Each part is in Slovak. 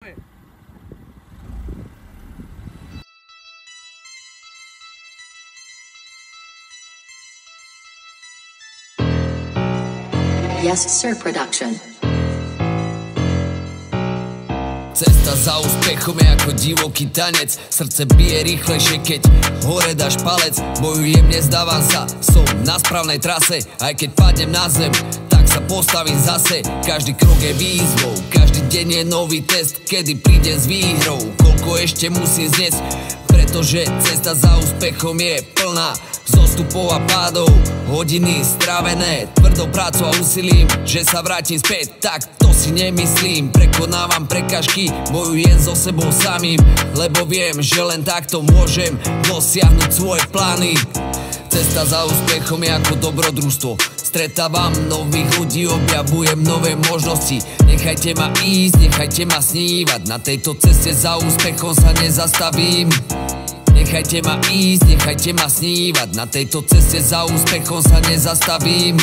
Ideme. Yes Sir Production. Cesta za úspechom je ako divoký tanec. Srdce bije rýchlejšie, keď hore dáš palec. Bojujem, nezdávam sa, som na správnej trase. Aj keď padnem na zem, tak sa postavím zase. Každý krok je výzvou, každý deň je nový test, kedy prídem s výhrou. Koľko ešte musím zniesť, pretože cesta za úspechom je plná zostupov a pádov, hodiny strávené tvrdou prácou a úsilím, že sa vrátim späť, tak to si nemyslím. Prekonávam prekažky, bojujem so sebou samým, lebo viem, že len takto môžem dosiahnuť svoje plány. Cesta za úspechom je ako dobrodružstvo. Stretávam nových ľudí, objavujem nové možnosti. Nechajte ma ísť, nechajte ma snívať. Na tejto ceste za úspechom sa nezastavím. Nechajte ma ísť, nechajte ma snívať. Na tejto ceste za úspechom sa nezastavím.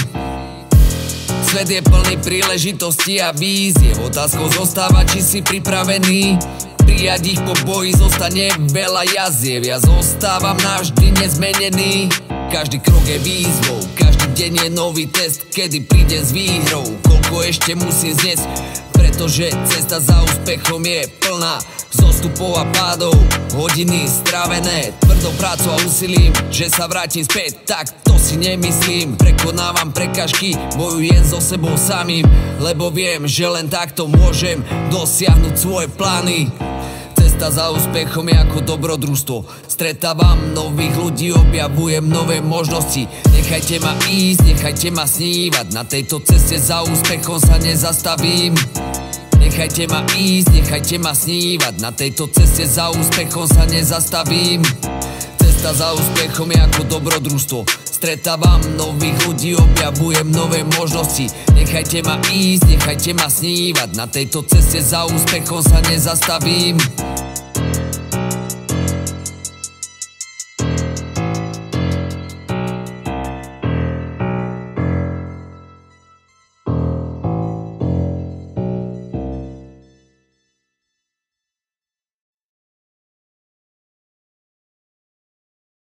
Svet je plný príležitostí a víziev. Otázkou zostáva, či si pripravený prijať ich. Po boji zostane veľa jaziev. Ja zostávam navždy nezmenený. Každý krok je výzvou, každý deň je nový test, kedy prídem s výhrou. Koľko ešte musím zniesť, pretože cesta za úspechom je plná zostupov a pádov, hodiny strávené tvrdou prácou a úsilím, že sa vrátim späť, tak to si nemyslím. Prekonávam prekažky, bojujem so sebou samým, lebo viem, že len takto môžem dosiahnuť svoje plány. Cesta za úspechom je ako dobrodružstvo. Stretávam nových ľudí, objavujem nové možnosti. Nechajte ma ísť, nechajte ma snívať. Na tejto ceste za úspechom sa nezastavím. Nechajte ma ísť, nechajte ma snívať. Na tejto ceste za úspechom sa nezastavím. Cesta za úspechom je ako dobrodružstvo. Stretávam nových ľudí, objavujem nové možnosti. Nechajte ma ísť, nechajte ma snívať. Na tejto ceste za úspechom sa nezastavím.